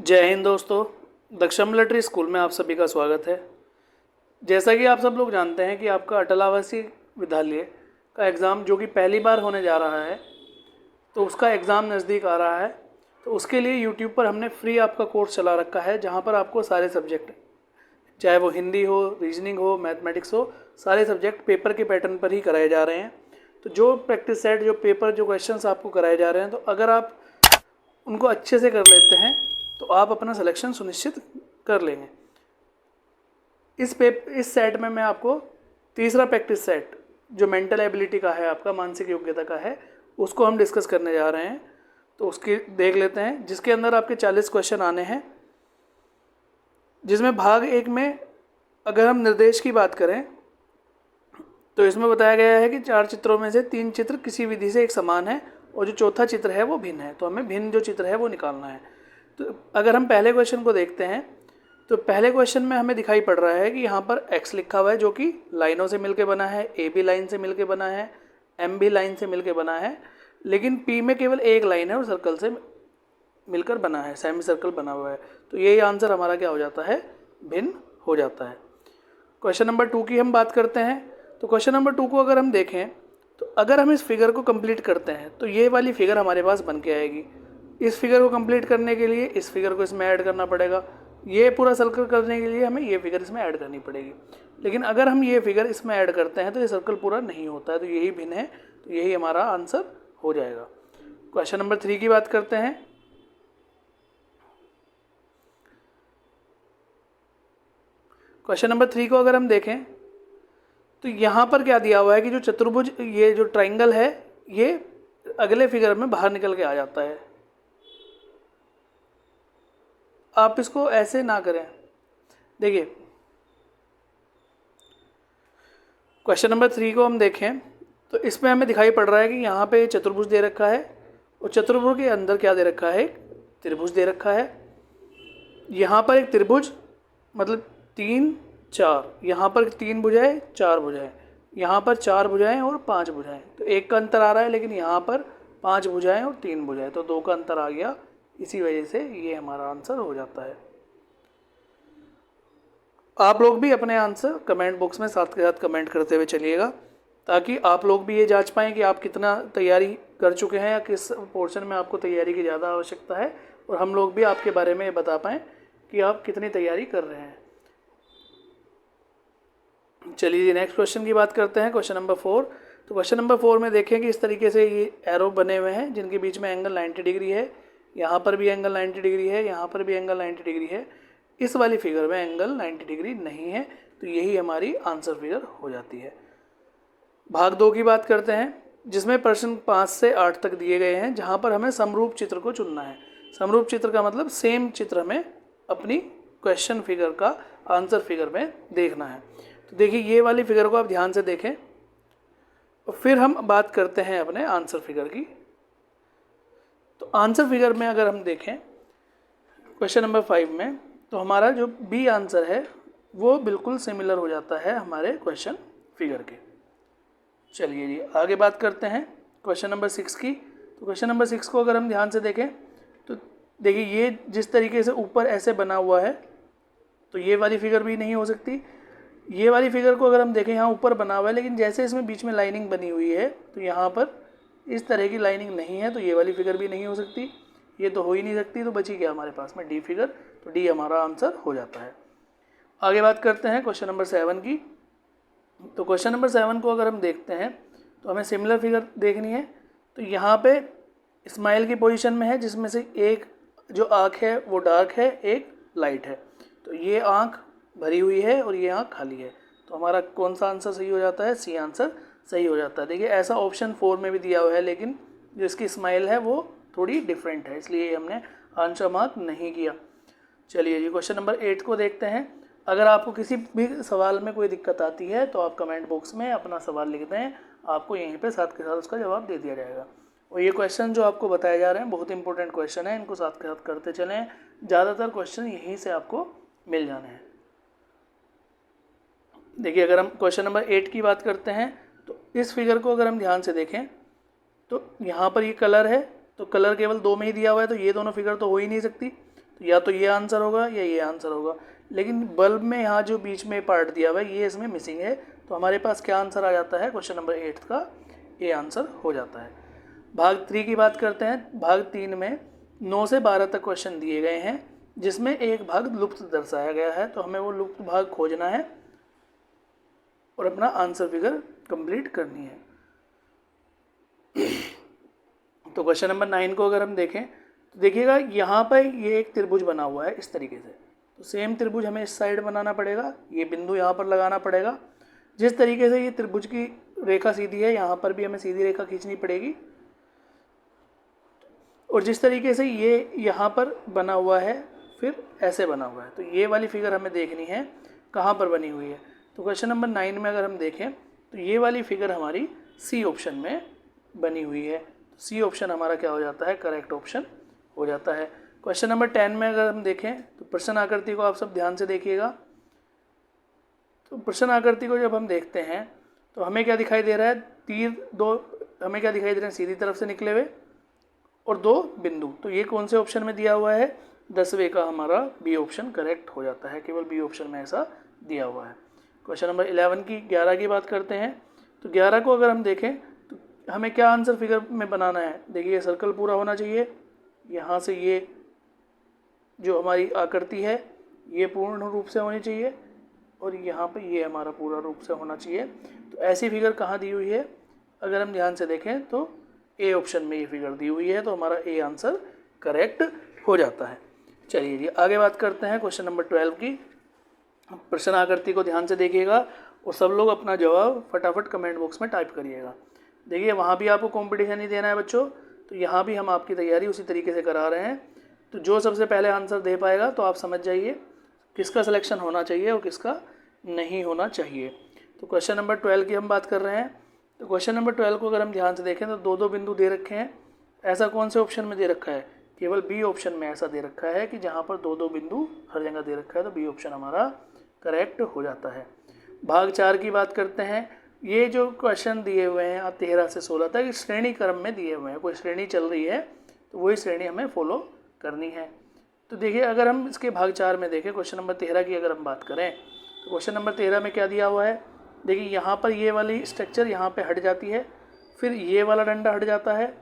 जय हिंद दोस्तों। दक्षम military school में आप सभी का स्वागत है। जैसा कि आप सब लोग जानते हैं कि आपका अटल आवासीय विद्यालय का एग्ज़ाम जो कि पहली बार होने जा रहा है, तो उसका एग्ज़ाम नज़दीक आ रहा है। तो उसके लिए यूट्यूब पर हमने फ्री आपका कोर्स चला रखा है, जहां पर आपको सारे सब्जेक्ट, चाहे वो हिंदी हो, रीजनिंग हो, मैथमेटिक्स हो, सारे सब्जेक्ट पेपर के पैटर्न पर ही कराए जा रहे हैं। तो जो प्रैक्टिस सेट, जो पेपर, जो क्वेश्चंस आपको कराए जा रहे हैं, तो अगर आप उनको अच्छे से कर लेते हैं तो आप अपना सिलेक्शन सुनिश्चित कर लेंगे। इस सेट में मैं आपको तीसरा प्रैक्टिस सेट जो मेंटल एबिलिटी का है, आपका मानसिक योग्यता का है, उसको हम डिस्कस करने जा रहे हैं। तो उसकी देख लेते हैं, जिसके अंदर आपके 40 क्वेश्चन आने हैं। जिसमें भाग एक में अगर हम निर्देश की बात करें तो इसमें बताया गया है कि 4 चित्रों में से 3 चित्र किसी विधि से एक समान है और जो चौथा चित्र है वो भिन्न है। तो हमें भिन्न जो चित्र है वो निकालना है। तो अगर हम पहले क्वेश्चन को देखते हैं तो पहले क्वेश्चन में हमें दिखाई पड़ रहा है कि यहाँ पर x लिखा हुआ है, जो कि लाइनों से मिलके बना है, ए बी लाइन से मिलके बना है, एम बी लाइन से मिलके बना है, लेकिन पी में केवल एक लाइन है और सर्कल से मिलकर बना है, सेमी सर्कल बना हुआ है। तो यही आंसर हमारा क्या हो जाता है, भिन्न हो जाता है। क्वेश्चन नंबर 2 की हम बात करते हैं। तो क्वेश्चन नंबर 2 को अगर हम देखें तो अगर हम इस फिगर को कंप्लीट करते हैं तो ये वाली फिगर हमारे पास बन के आएगी। इस फिगर को कंप्लीट करने के लिए इस फिगर को इसमें ऐड करना पड़ेगा, ये पूरा सर्कल करने के लिए हमें ये फिगर इसमें ऐड करनी पड़ेगी। लेकिन अगर हम ये फिगर इसमें ऐड करते हैं तो ये सर्कल पूरा नहीं होता है, तो यही भिन्न है, तो यही हमारा आंसर हो जाएगा। क्वेश्चन नंबर 3 की बात करते हैं। क्वेश्चन नंबर 3 को अगर हम देखें तो यहाँ पर क्या दिया हुआ है कि जो चतुर्भुज, ये जो ट्राइंगल है, ये अगले फिगर में बाहर निकल के आ जाता है। आप इसको ऐसे ना करें। देखिए क्वेश्चन नंबर 3 को हम देखें तो इसमें हमें दिखाई पड़ रहा है कि यहाँ पे चतुर्भुज दे रखा है और चतुर्भुज के अंदर क्या दे रखा है, त्रिभुज दे रखा है। यहाँ पर एक त्रिभुज मतलब 3 4, यहाँ पर 3 भुजाएं 4 भुजाएं, यहाँ पर 4 भुजाएं और 5 भुजाएं, तो एक का अंतर आ रहा है, लेकिन यहाँ पर 5 भुजाएं और 3 भुजाएं, तो 2 का अंतर आ गया। इसी वजह से ये हमारा आंसर हो जाता है। आप लोग भी अपने आंसर कमेंट बॉक्स में साथ के साथ कमेंट करते हुए चलिएगा, ताकि आप लोग भी ये जांच पाएँ कि आप कितना तैयारी कर चुके हैं या किस पोर्शन में आपको तैयारी की ज़्यादा आवश्यकता है, और हम लोग भी आपके बारे में ये बता पाएँ कि आप कितनी तैयारी कर रहे हैं। चलिए नेक्स्ट क्वेश्चन की बात करते हैं, क्वेश्चन नंबर 4। तो क्वेश्चन नंबर 4 में देखें कि इस तरीके से ये एरो बने हुए हैं जिनके बीच में एंगल 90 डिग्री है, यहाँ पर भी एंगल 90 डिग्री है, यहाँ पर भी एंगल 90 डिग्री है। इस वाली फिगर में एंगल 90 डिग्री नहीं है, तो यही हमारी आंसर फिगर हो जाती है। भाग 2 की बात करते हैं, जिसमें प्रश्न 5 से 8 तक दिए गए हैं, जहाँ पर हमें समरूप चित्र को चुनना है। समरूप चित्र का मतलब सेम चित्र हमें अपनी क्वेश्चन फिगर का आंसर फिगर में देखना है। तो देखिए ये वाली फिगर को आप ध्यान से देखें और फिर हम बात करते हैं अपने आंसर फिगर की। तो आंसर फिगर में अगर हम देखें क्वेश्चन नंबर 5 में, तो हमारा जो बी आंसर है वो बिल्कुल सिमिलर हो जाता है हमारे क्वेश्चन फिगर के। चलिए जी आगे बात करते हैं क्वेश्चन नंबर 6 की। तो क्वेश्चन नंबर 6 को अगर हम ध्यान से देखें तो देखिए ये जिस तरीके से ऊपर ऐसे बना हुआ है, तो ये वाली फिगर भी नहीं हो सकती। ये वाली फिगर को अगर हम देखें, यहाँ ऊपर बना हुआ है, लेकिन जैसे इसमें बीच में लाइनिंग बनी हुई है, तो यहाँ पर इस तरह की लाइनिंग नहीं है, तो ये वाली फिगर भी नहीं हो सकती, ये तो हो ही नहीं सकती। तो बची क्या हमारे पास में, डी फिगर, तो डी हमारा आंसर हो जाता है। आगे बात करते हैं क्वेश्चन नंबर 7 की। तो क्वेश्चन नंबर 7 को अगर हम देखते हैं तो हमें सिमिलर फिगर देखनी है। तो यहाँ पे स्माइल की पोजीशन में है, जिसमें से एक जो आँख है वो डार्क है, एक लाइट है। तो ये आँख भरी हुई है और ये आँख खाली है, तो हमारा कौन सा आंसर सही हो जाता है, सी आंसर सही हो जाता है। देखिए ऐसा ऑप्शन 4 में भी दिया हुआ है, लेकिन जो इसकी स्माइल है वो थोड़ी डिफरेंट है, इसलिए हमने आंसर मार्क नहीं किया। चलिए जी क्वेश्चन नंबर 8 को देखते हैं। अगर आपको किसी भी सवाल में कोई दिक्कत आती है तो आप कमेंट बॉक्स में अपना सवाल लिख दें, आपको यहीं पे साथ के साथ उसका जवाब दे दिया जाएगा। और ये क्वेश्चन जो आपको बताए जा रहे हैं बहुत इंपॉर्टेंट क्वेश्चन है, इनको साथ के साथ करते चलें, ज़्यादातर क्वेश्चन यहीं से आपको मिल जाने हैं। देखिए अगर हम क्वेश्चन नंबर 8 की बात करते हैं तो इस फिगर को अगर हम ध्यान से देखें तो यहाँ पर ये कलर है, तो कलर केवल 2 में ही दिया हुआ है, तो ये दोनों फिगर तो हो ही नहीं सकती। तो या तो ये आंसर होगा या ये आंसर होगा, लेकिन बल्ब में यहाँ जो बीच में पार्ट दिया हुआ है ये इसमें मिसिंग है, तो हमारे पास क्या आंसर आ जाता है, क्वेश्चन नंबर 8 का ए आंसर हो जाता है। भाग 3 की बात करते हैं। भाग 3 में 9 से 12 तक क्वेश्चन दिए गए हैं, जिसमें एक भाग लुप्त दर्शाया गया है, तो हमें वो लुप्त भाग खोजना है और अपना आंसर फिगर कंप्लीट करनी है। तो क्वेश्चन नंबर 9 को अगर हम देखें तो देखिएगा यहाँ पर ये एक त्रिभुज बना हुआ है इस तरीके से, तो सेम त्रिभुज हमें इस साइड बनाना पड़ेगा, ये बिंदु यहाँ पर लगाना पड़ेगा। जिस तरीके से ये त्रिभुज की रेखा सीधी है, यहाँ पर भी हमें सीधी रेखा खींचनी पड़ेगी, और जिस तरीके से ये यहाँ पर बना हुआ है फिर ऐसे बना हुआ है, तो ये वाली फिगर हमें देखनी है कहाँ पर बनी हुई है। तो क्वेश्चन नंबर 9 में अगर हम देखें तो ये वाली फिगर हमारी सी ऑप्शन में बनी हुई है, सी ऑप्शन हमारा क्या हो जाता है, करेक्ट ऑप्शन हो जाता है। क्वेश्चन नंबर 10 में अगर हम देखें तो प्रश्न आकृति को आप सब ध्यान से देखिएगा। तो प्रश्न आकृति को जब हम देखते हैं तो हमें क्या दिखाई दे रहा है, तीर दो हमें क्या दिखाई दे रहे हैं, सीधी तरफ से निकले हुए और दो बिंदु, तो ये कौन से ऑप्शन में दिया हुआ है, 10वें का हमारा बी ऑप्शन करेक्ट हो जाता है, केवल बी ऑप्शन में ऐसा दिया हुआ है। क्वेश्चन नंबर 11 की बात करते हैं। तो 11 को अगर हम देखें तो हमें क्या आंसर फिगर में बनाना है, देखिए सर्कल पूरा होना चाहिए, यहाँ से ये जो हमारी आकृति है ये पूर्ण रूप से होनी चाहिए, और यहाँ पे ये हमारा पूरा रूप से होना चाहिए। तो ऐसी फिगर कहाँ दी हुई है, अगर हम ध्यान से देखें तो ए ऑप्शन में ये फिगर दी हुई है, तो हमारा ए आंसर करेक्ट हो जाता है। चलिए जी आगे बात करते हैं क्वेश्चन नंबर 12 की। प्रश्न आकृति को ध्यान से देखिएगा और सब लोग अपना जवाब फटाफट कमेंट बॉक्स में टाइप करिएगा। देखिए वहाँ भी आपको कंपटीशन ही देना है बच्चों, तो यहाँ भी हम आपकी तैयारी उसी तरीके से करा रहे हैं। तो जो सबसे पहले आंसर दे पाएगा तो आप समझ जाइए किसका सिलेक्शन होना चाहिए और किसका नहीं होना चाहिए। तो क्वेश्चन नंबर 12 की हम बात कर रहे हैं। तो क्वेश्चन नंबर 12 को अगर हम ध्यान से देखें तो दो दो बिंदु दे रखे हैं, ऐसा कौन से ऑप्शन में दे रखा है, केवल बी ऑप्शन में ऐसा दे रखा है कि जहाँ पर दो दो बिंदु हर जगह दे रखा है, तो बी ऑप्शन हमारा करेक्ट हो जाता है। भाग 4 की बात करते हैं। ये जो क्वेश्चन दिए हुए हैं 13 से 16 तक श्रेणी क्रम में दिए हुए हैं, कोई श्रेणी चल रही है तो वही श्रेणी हमें फॉलो करनी है। तो देखिए अगर हम इसके भाग 4 में देखें, क्वेश्चन नंबर 13 की अगर हम बात करें तो क्वेश्चन नंबर 13 में क्या दिया हुआ है, देखिए यहाँ पर ये वाली स्ट्रक्चर यहाँ पे हट जाती है, फिर ये वाला डंडा हट जाता है,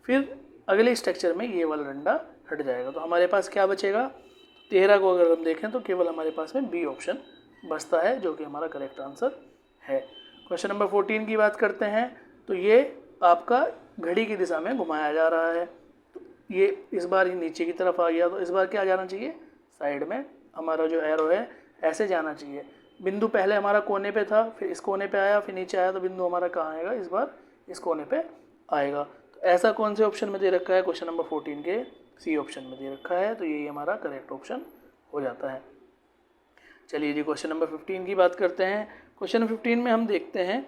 फिर अगले स्ट्रक्चर में ये वाला डंडा हट जाएगा, तो हमारे पास क्या बचेगा, 13 को अगर हम देखें तो केवल हमारे पास में बी ऑप्शन बचता है, जो कि हमारा करेक्ट आंसर है। क्वेश्चन नंबर 14 की बात करते हैं। तो ये आपका घड़ी की दिशा में घुमाया जा रहा है, तो ये इस बार ही नीचे की तरफ आ गया, तो इस बार क्या जाना चाहिए, साइड में हमारा जो एरो है ऐसे जाना चाहिए। बिंदु पहले हमारा कोने पे था, फिर इस कोने पे आया, फिर नीचे आया, तो बिंदु हमारा कहाँ आएगा, इस बार इस कोने पे आएगा। तो ऐसा कौन से ऑप्शन में दे रखा है, क्वेश्चन नंबर 14 के सी ऑप्शन में दे रखा है, तो यही हमारा करेक्ट ऑप्शन हो जाता है। चलिए जी क्वेश्चन नंबर 15 की बात करते हैं। क्वेश्चन 15 में हम देखते हैं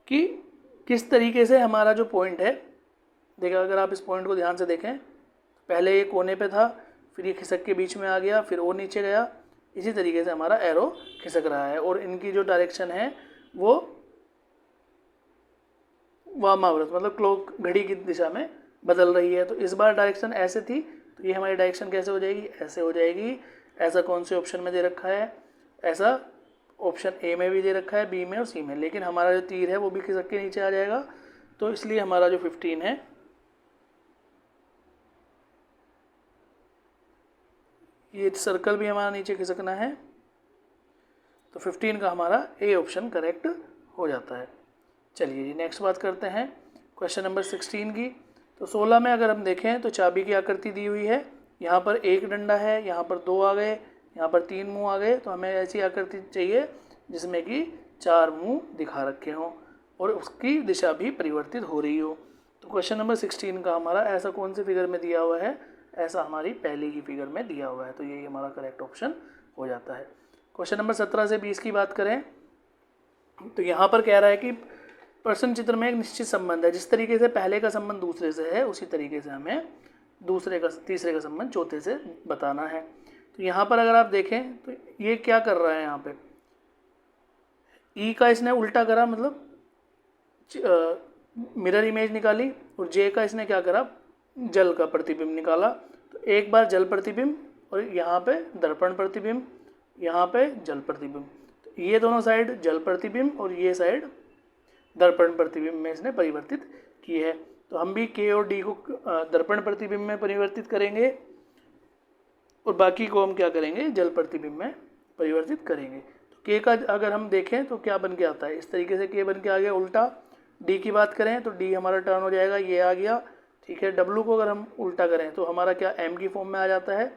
कि किस तरीके से हमारा जो पॉइंट है, देखा अगर आप इस पॉइंट को ध्यान से देखें, पहले ये कोने पे था, फिर ये खिसक के बीच में आ गया, फिर वो नीचे गया, इसी तरीके से हमारा एरो खिसक रहा है, और इनकी जो डायरेक्शन है वो वामाव्रत मतलब क्लॉक घड़ी की दिशा में बदल रही है। तो इस बार डायरेक्शन ऐसे थी, तो ये हमारी डायरेक्शन कैसे हो जाएगी, ऐसे हो जाएगी। ऐसा कौन से ऑप्शन में दे रखा है, ऐसा ऑप्शन ए में भी दे रखा है, बी में और सी में, लेकिन हमारा जो तीर है वो भी खिसक के नीचे आ जाएगा, तो इसलिए हमारा जो 15 है ये सर्कल भी हमारा नीचे खिसकना है, तो 15 का हमारा ए ऑप्शन करेक्ट हो जाता है। चलिए जी नेक्स्ट बात करते हैं क्वेश्चन नंबर 16 की। तो 16 में अगर हम देखें तो चाबी की आकृति दी हुई है, यहाँ पर एक डंडा है, यहाँ पर दो आ गए, यहाँ पर 3 मुंह आ गए, तो हमें ऐसी आकृति चाहिए जिसमें कि 4 मुंह दिखा रखे हों और उसकी दिशा भी परिवर्तित हो रही हो। तो क्वेश्चन नंबर 16 का हमारा ऐसा कौन से फिगर में दिया हुआ है, ऐसा हमारी पहली की फिगर में दिया हुआ है, तो यही हमारा करेक्ट ऑप्शन हो जाता है। क्वेश्चन नंबर 17 से 20 की बात करें तो यहाँ पर कह रहा है कि प्रश्न चित्र में एक निश्चित संबंध है, जिस तरीके से पहले का संबंध दूसरे से है उसी तरीके से हमें दूसरे का तीसरे का संबंध चौथे से बताना है। तो यहाँ पर अगर आप देखें तो ये क्या कर रहा है, यहाँ पे ई का इसने उल्टा करा, मतलब मिरर इमेज निकाली, और जे का इसने क्या करा, जल का प्रतिबिंब निकाला। तो एक बार जल प्रतिबिंब और यहाँ पे दर्पण प्रतिबिंब, यहाँ पे जल प्रतिबिंब। तो ये दोनों साइड जल प्रतिबिंब और ये साइड दर्पण प्रतिबिंब में इसने परिवर्तित की है। तो हम भी के और डी को दर्पण प्रतिबिंब में परिवर्तित करेंगे और बाकी को हम क्या करेंगे, जल प्रतिबिंब में परिवर्तित करेंगे। तो के का अगर हम देखें तो क्या बन के आता है, इस तरीके से के बन के आ गया उल्टा। डी की बात करें तो डी हमारा टर्न हो जाएगा, ये आ गया, ठीक है। डब्लू को अगर हम उल्टा करें तो हमारा क्या एम की फॉर्म में आ जाता है।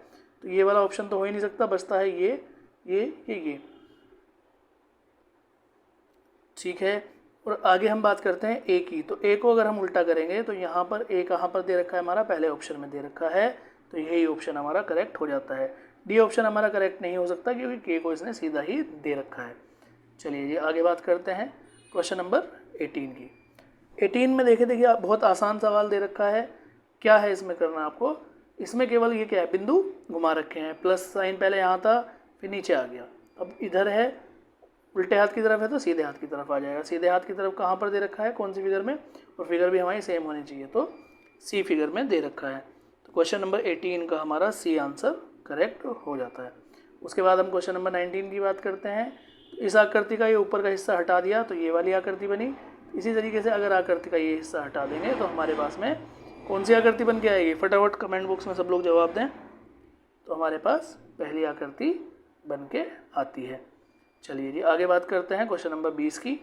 तो ये वाला ऑप्शन तो हो ही नहीं सकता, बचता है ये, ठीक है। और आगे हम बात करते हैं ए की। तो ए को अगर हम उल्टा करेंगे तो यहाँ पर ए कहाँ पर दे रखा है, हमारा पहले ऑप्शन में दे रखा है, तो यही ऑप्शन हमारा करेक्ट हो जाता है। डी ऑप्शन हमारा करेक्ट नहीं हो सकता क्योंकि के को इसने सीधा ही दे रखा है। चलिए जी आगे बात करते हैं क्वेश्चन नंबर 18 की। 18 में देखिए बहुत आसान सवाल दे रखा है। क्या है इसमें करना आपको, इसमें केवल ये क्या है, बिंदु घुमा रखे हैं, प्लस साइन पहले यहाँ था फिर नीचे आ गया, अब इधर है, उल्टे हाथ की तरफ है तो सीधे हाथ की तरफ आ जाएगा। सीधे हाथ की तरफ कहाँ पर दे रखा है, कौन सी फिगर में, और फिगर भी हमारी सेम होनी चाहिए, तो सी फिगर में दे रखा है। तो क्वेश्चन नंबर 18 का हमारा सी आंसर करेक्ट हो जाता है। उसके बाद हम क्वेश्चन नंबर 19 की बात करते हैं। इस आकृति का ये ऊपर का हिस्सा हटा दिया तो ये वाली आकृति बनी। इसी तरीके से अगर आकृति का ये हिस्सा हटा देंगे तो हमारे पास में कौन सी आकृति बन के आएगी, फटाफट कमेंट बॉक्स में सब लोग जवाब दें। तो हमारे पास पहली आकृति बन के आती है। चलिए जी आगे बात करते हैं क्वेश्चन नंबर 20 की।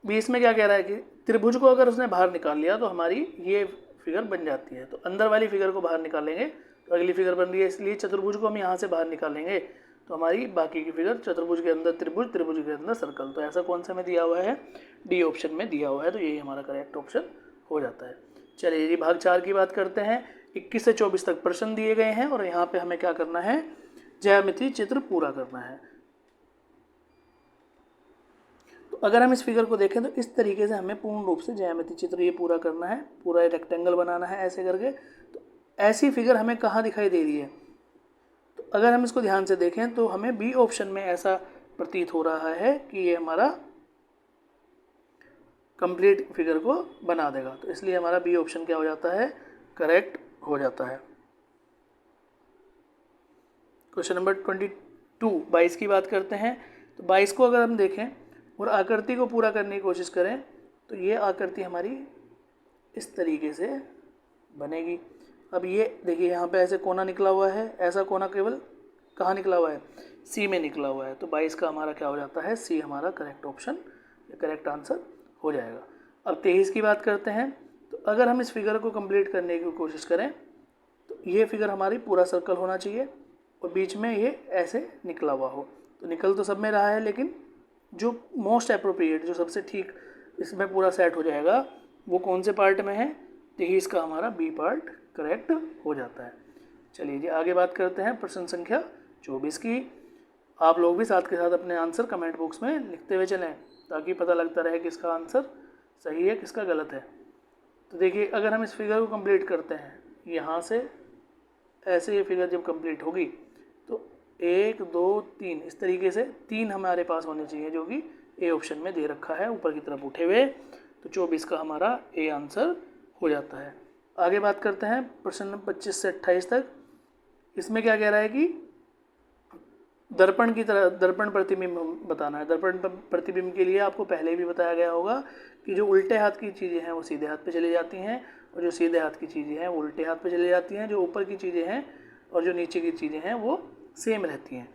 20 में क्या कह रहा है कि त्रिभुज को अगर उसने बाहर निकाल लिया तो हमारी ये फिगर बन जाती है। तो अंदर वाली फिगर को बाहर निकालेंगे तो अगली फिगर बन रही है, इसलिए चतुर्भुज को हम यहाँ से बाहर निकालेंगे तो हमारी बाकी की फिगर चतुर्भुज के अंदर त्रिभुज, त्रिभुज के अंदर सर्कल। तो ऐसा कौन सा में दिया हुआ है, डी ऑप्शन में दिया हुआ है, तो यही हमारा करेक्ट ऑप्शन हो जाता है। चलिए जी भाग 4 की बात करते हैं। 21 से 24 तक प्रश्न दिए गए हैं और यहाँ पे हमें क्या करना है, ज्यामिति चित्र पूरा करना है। तो अगर हम इस फिगर को देखें तो इस तरीके से हमें पूर्ण रूप से ज्यामिति चित्र ये पूरा करना है, पूरा रेक्टेंगल बनाना है ऐसे करके। तो ऐसी फिगर हमें कहाँ दिखाई दे रही है, तो अगर हम इसको ध्यान से देखें तो हमें बी ऑप्शन में ऐसा प्रतीत हो रहा है कि ये हमारा कंप्लीट फिगर को बना देगा। तो इसलिए हमारा बी ऑप्शन क्या हो जाता है, करेक्ट हो जाता है। क्वेश्चन नंबर 22 की बात करते हैं। तो 22 को अगर हम देखें और आकृति को पूरा करने की कोशिश करें तो ये आकृति हमारी इस तरीके से बनेगी। अब ये देखिए यहाँ पे ऐसे कोना निकला हुआ है, ऐसा कोना केवल कहाँ निकला हुआ है, सी में निकला हुआ है। तो 22 का हमारा क्या हो जाता है, सी हमारा करेक्ट ऑप्शन, करेक्ट आंसर हो जाएगा। अब 23 की बात करते हैं। तो अगर हम इस फिगर को कंप्लीट करने की कोशिश करें तो ये फिगर हमारी पूरा सर्कल होना चाहिए और बीच में ये ऐसे निकला हुआ हो। तो निकल तो सब में रहा है लेकिन जो मोस्ट अप्रोप्रिएट, जो सबसे ठीक इसमें पूरा सेट हो जाएगा वो कौन से पार्ट में है, यही इसका हमारा बी पार्ट करेक्ट हो जाता है। चलिए जी आगे बात करते हैं प्रश्न संख्या 24 की। आप लोग भी साथ के साथ अपने आंसर कमेंट बॉक्स में लिखते हुए चलें ताकि पता लगता रहे किसका आंसर सही है किसका गलत है। तो देखिए अगर हम इस फिगर को कंप्लीट करते हैं, यहाँ से ऐसे ये फिगर जब कंप्लीट होगी तो 1 2 3 इस तरीके से 3 हमारे पास होने चाहिए जो कि ए ऑप्शन में दे रखा है ऊपर की तरफ उठे हुए। तो 24 का हमारा ए आंसर हो जाता है। आगे बात करते हैं प्रश्न नंबर 25 से 28 तक। इसमें क्या कह रहा है कि दर्पण की तरह दर्पण प्रतिबिंब बताना है। दर्पण प्रतिबिंब के लिए आपको पहले भी बताया गया होगा कि जो उल्टे हाथ की चीज़ें हैं वो सीधे हाथ पे चली जाती हैं और जो सीधे हाथ की चीज़ें हैं वो उल्टे हाथ पे चली जाती हैं। जो ऊपर की चीज़ें हैं और जो नीचे की चीज़ें हैं वो सेम रहती हैं।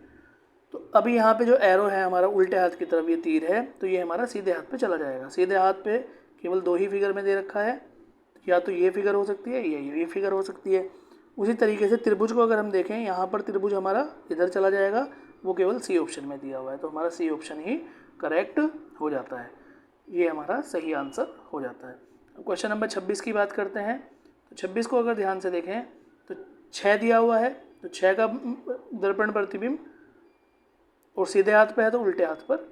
तो अभी यहाँ पे जो एरो है हमारा उल्टे हाथ की तरफ ये तीर है तो ये हमारा सीधे हाथ पे चला जाएगा। सीधे हाथ पे केवल 2 ही फिगर में दे रखा है, या तो ये फिगर हो सकती है या ये फिगर हो सकती है। उसी तरीके से त्रिभुज को अगर हम देखें, यहाँ पर त्रिभुज हमारा इधर चला जाएगा, वो केवल सी ऑप्शन में दिया हुआ है। तो हमारा सी ऑप्शन ही करेक्ट हो जाता है, ये हमारा सही आंसर हो जाता है। अब क्वेश्चन नंबर 26 की बात करते हैं। तो 26 को अगर ध्यान से देखें तो 6 दिया हुआ है, तो 6 का दर्पण प्रतिबिंब और सीधे हाथ पे है तो उल्टे हाथ पर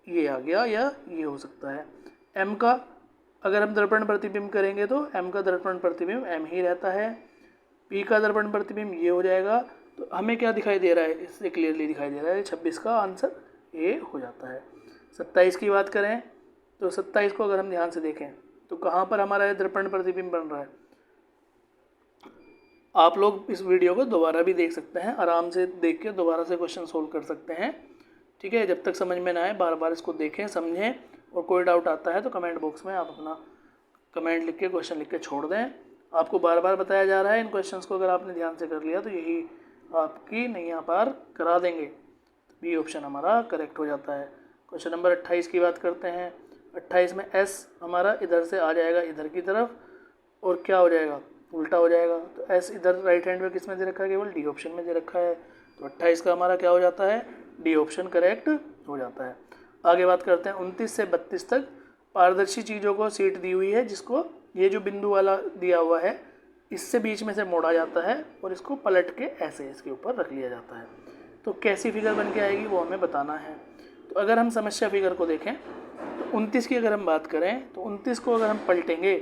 ये आ गया या ये हो सकता है। एम का अगर हम दर्पण प्रतिबिंब करेंगे तो एम का दर्पण प्रतिबिंब एम ही रहता है। पी का दर्पण प्रतिबिंब ये हो जाएगा। तो हमें क्या दिखाई दे रहा है, इससे क्लियरली दिखाई दे रहा है 26 का आंसर ए हो जाता है। 27 की बात करें तो 27 को अगर हम ध्यान से देखें तो कहाँ पर हमारा ये दर्पण प्रतिबिंब बन रहा है, आप लोग इस वीडियो को दोबारा भी देख सकते हैं, आराम से देख के दोबारा से क्वेश्चन सोल्व कर सकते हैं। ठीक है, जब तक समझ में ना आए बार बार इसको देखें, समझें, और कोई डाउट आता है तो कमेंट बॉक्स में आप अपना कमेंट लिख के, क्वेश्चन लिख के छोड़ दें। आपको बार बार बताया जा रहा है, इन क्वेश्चंस को अगर आपने ध्यान से कर लिया तो यही आपकी नैया पार करा देंगे। बी ऑप्शन हमारा करेक्ट हो जाता है। क्वेश्चन नंबर 28 की बात करते हैं। 28 में एस हमारा इधर से आ जाएगा इधर की तरफ, और क्या हो जाएगा, उल्टा हो जाएगा। तो एस इधर राइट हैंड में किस में दे रखा है, केवल डी ऑप्शन में दे रखा है। तो 28 का हमारा क्या हो जाता है, डी ऑप्शन करेक्ट हो जाता है। आगे बात करते हैं 29 से 32 तक। पारदर्शी चीज़ों को सीट दी हुई है, जिसको ये जो बिंदु वाला दिया हुआ है इससे बीच में से मोड़ा जाता है और इसको पलट के ऐसे इसके ऊपर रख लिया जाता है। तो कैसी फिगर बन के आएगी वो हमें बताना है। तो अगर हम समस्या फिगर को देखें तो 29 की अगर हम बात करें तो 29 को अगर हम पलटेंगे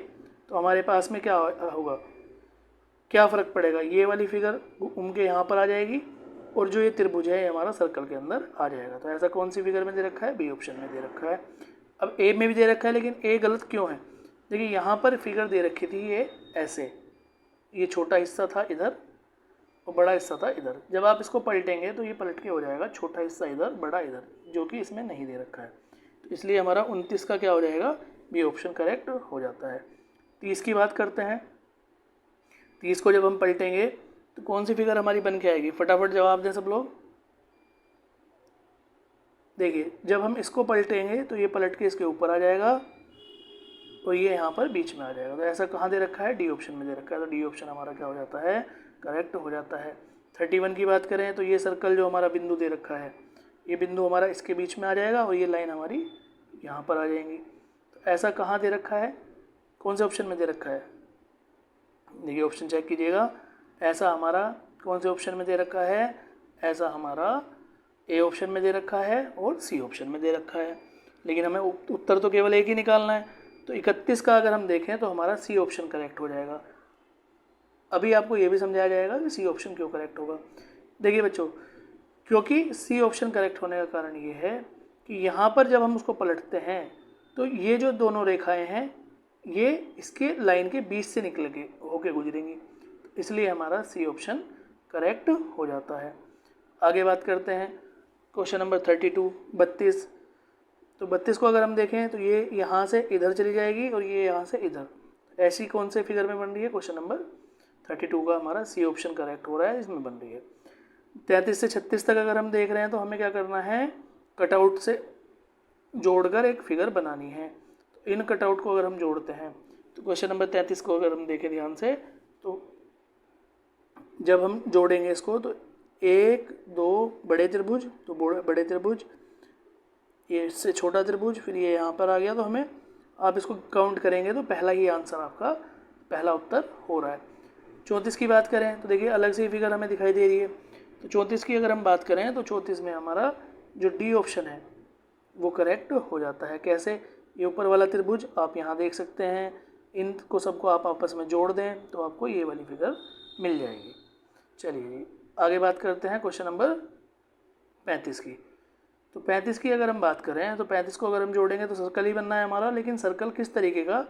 तो हमारे पास में क्या होगा, क्या फ़र्क पड़ेगा, ये वाली फिगर घूम के यहाँ पर आ जाएगी और जो ये त्रिभुज है ये हमारा सर्कल के अंदर आ जाएगा। तो ऐसा कौन सी फिगर में दे रखा है, बी ऑप्शन में दे रखा है। अब ए में भी दे रखा है, लेकिन ए गलत क्यों है, देखिए यहाँ पर फिगर दे रखी थी ये ऐसे, ये छोटा हिस्सा था इधर और बड़ा हिस्सा था इधर। जब आप इसको पलटेंगे तो ये पलट के हो जाएगा छोटा हिस्सा इधर बड़ा इधर, जो कि इसमें नहीं दे रखा है। तो इसलिए हमारा 29 का क्या हो जाएगा, बी ऑप्शन करेक्ट हो जाता है। 30 की बात करते हैं। 30 को जब हम पलटेंगे तो कौन सी फिगर हमारी बन के आएगी, फटाफट जवाब दें सब लोग। देखिए जब हम इसको पलटेंगे तो ये पलट के इसके ऊपर आ जाएगा और ये यहाँ पर बीच में आ जाएगा। तो ऐसा कहाँ दे रखा है, डी ऑप्शन में दे रखा है। तो डी ऑप्शन हमारा क्या हो जाता है, करेक्ट हो जाता है। 31 की बात करें तो ये सर्कल जो हमारा बिंदु दे रखा है, ये बिंदु हमारा इसके बीच में आ जाएगा और ये लाइन हमारी यहाँ पर आ जाएंगी। तो ऐसा कहाँ दे रखा है, कौन से ऑप्शन में दे रखा है, देखिए ऑप्शन चेक कीजिएगा। ऐसा हमारा कौन से ऑप्शन में दे रखा है, ऐसा हमारा ए ऑप्शन में दे रखा है और सी ऑप्शन में दे रखा है। लेकिन हमें उत्तर तो केवल एक ही निकालना है। तो 31 का अगर हम देखें तो हमारा सी ऑप्शन करेक्ट हो जाएगा। अभी आपको ये भी समझाया जाएगा कि सी ऑप्शन क्यों करेक्ट होगा। देखिए बच्चों, क्योंकि सी ऑप्शन करेक्ट होने का कारण ये है कि यहाँ पर जब हम उसको पलटते हैं तो ये जो दोनों रेखाएं हैं ये इसके लाइन के बीच से निकल के होके गुजरेंगी, इसलिए हमारा सी ऑप्शन करेक्ट हो जाता है। आगे बात करते हैं क्वेश्चन नंबर 32, 32। तो 32 को अगर हम देखें तो ये यहाँ से इधर चली जाएगी और ये यहाँ से इधर, ऐसी कौन से फिगर में बन रही है, क्वेश्चन नंबर 32 का हमारा सी ऑप्शन करेक्ट हो रहा है, इसमें बन रही है। 33 से 36 तक अगर हम देख रहे हैं तो हमें क्या करना है, कटआउट से जोड़कर एक फिगर बनानी है। तो इन कटआउट को अगर हम जोड़ते हैं तो क्वेश्चन नंबर 33 को अगर हम देखें ध्यान से, तो जब हम जोड़ेंगे इसको तो 1 2 बड़े त्रिभुज, तो बड़े त्रिभुज, ये इससे छोटा त्रिभुज, फिर ये यहाँ पर आ गया। तो हमें आप इसको काउंट करेंगे तो पहला ही आंसर आपका, पहला उत्तर हो रहा है। 34 की बात करें तो देखिए अलग से ही फिगर हमें दिखाई दे रही है। तो 34 की अगर हम बात करें तो 34 में हमारा जो डी ऑप्शन है वो करेक्ट हो जाता है। कैसे, ये ऊपर वाला त्रिभुज आप यहाँ देख सकते हैं, इनको सबको आप आपस में जोड़ दें तो आपको ये वाली फिगर मिल जाएगी। चलिए जी आगे बात करते हैं क्वेश्चन नंबर 35 की। तो 35 की अगर हम बात करें तो 35 को अगर हम जोड़ेंगे तो सर्कल ही बनना है हमारा, लेकिन सर्कल किस तरीके का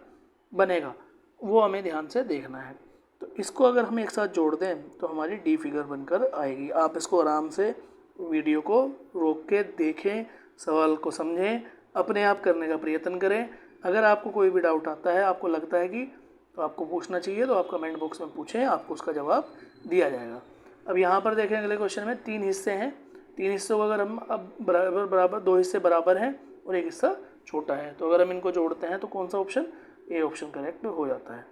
बनेगा वो हमें ध्यान से देखना है। तो इसको अगर हम एक साथ जोड़ दें तो हमारी डी फिगर बनकर आएगी। आप इसको आराम से वीडियो को रोक के देखें, सवाल को समझें, अपने आप करने का प्रयत्न करें। अगर आपको कोई भी डाउट आता है, आपको लगता है कि तो आपको पूछना चाहिए, तो आप कमेंट बॉक्स में पूछें, आपको उसका जवाब दिया जाएगा। अब यहाँ पर देखें अगले क्वेश्चन में 3 हिस्से हैं। 3 हिस्सों को अगर हम अब बराबर 2 हिस्से बराबर हैं और एक हिस्सा छोटा है, तो अगर हम इनको जोड़ते हैं तो कौन सा ऑप्शन, ए ऑप्शन करेक्ट हो जाता है।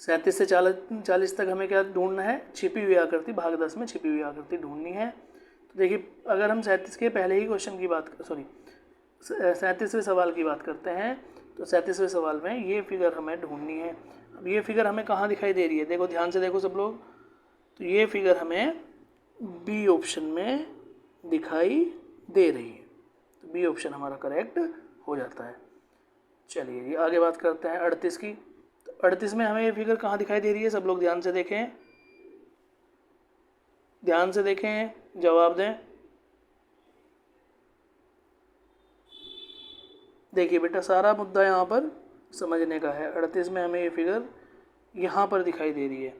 37 से 40 तक हमें क्या ढूंढना है, छिपी हुई आकृति, भाग 10 में छिपी हुई आकृति ढूंढनी है। तो देखिए अगर हम 37 के पहले ही क्वेश्चन की बात 37वें सवाल की बात करते हैं तो 37वें सवाल में ये फिगर हमें ढूंढनी है। अब ये फिगर हमें कहाँ दिखाई दे रही है, देखो ध्यान से देखो सब लोग। तो ये फिगर हमें बी ऑप्शन में दिखाई दे रही है, तो बी ऑप्शन हमारा करेक्ट हो जाता है। चलिए जी आगे बात करते हैं 38 की। तो 38 में हमें ये फिगर कहाँ दिखाई दे रही है, सब लोग ध्यान से देखें, ध्यान से देखें, जवाब दें। देखिए बेटा सारा मुद्दा यहाँ पर समझने का है। 38 में हमें ये फिगर यहाँ पर दिखाई दे रही है,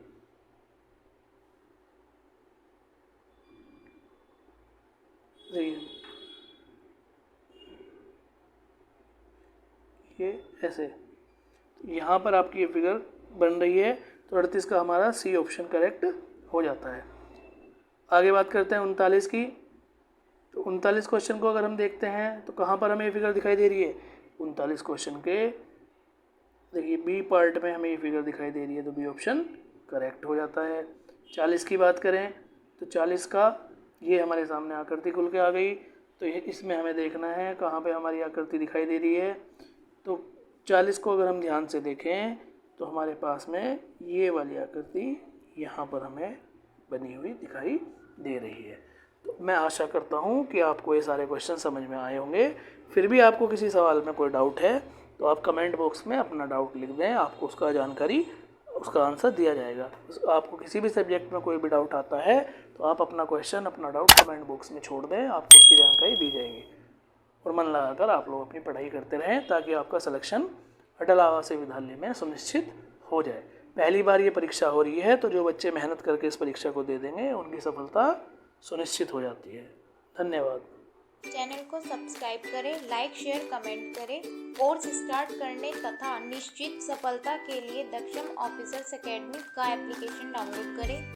ये ऐसे, यहाँ पर आपकी ये फिगर बन रही है, तो 38 का हमारा सी ऑप्शन करेक्ट हो जाता है। आगे बात करते हैं 39 की। तो 39 क्वेश्चन को अगर हम देखते हैं तो कहाँ पर हमें ये फिगर दिखाई दे रही है? 39 क्वेश्चन के देखिए बी पार्ट में हमें ये फिगर दिखाई दे रही है, तो बी ऑप्शन करेक्ट हो जाता है। 40 की बात करें तो 40 का ये हमारे सामने आकृति खुल के आ गई, तो ये इसमें हमें देखना है कहाँ पे हमारी आकृति दिखाई दे रही है। तो 40 को अगर हम ध्यान से देखें तो हमारे पास में ये वाली आकृति यहाँ पर हमें बनी हुई दिखाई दे रही है। तो मैं आशा करता हूँ कि आपको ये सारे क्वेश्चन समझ में आए होंगे। फिर भी आपको किसी सवाल में कोई डाउट है तो आप कमेंट बॉक्स में अपना डाउट लिख दें, आपको उसका जानकारी, उसका आंसर दिया जाएगा। आपको किसी भी सब्जेक्ट में कोई भी डाउट आता है तो आप अपना क्वेश्चन, अपना डाउट कमेंट बॉक्स में छोड़ दें, आपको उसकी जानकारी दी जाएगी। और मन लगाकर आप लोग अपनी पढ़ाई करते रहें ताकि आपका सिलेक्शन अटल आवासीय विद्यालय में सुनिश्चित हो जाए। पहली बार ये परीक्षा हो रही है, तो जो बच्चे मेहनत करके इस परीक्षा को दे देंगे उनकी सफलता सुनिश्चित हो जाती है। धन्यवाद। चैनल को सब्सक्राइब करें, लाइक शेयर कमेंट करें। कोर्स स्टार्ट करने तथा निश्चित सफलता के लिए दक्षम ऑफिसर्स एकेडमी का एप्लीकेशन डाउनलोड करें।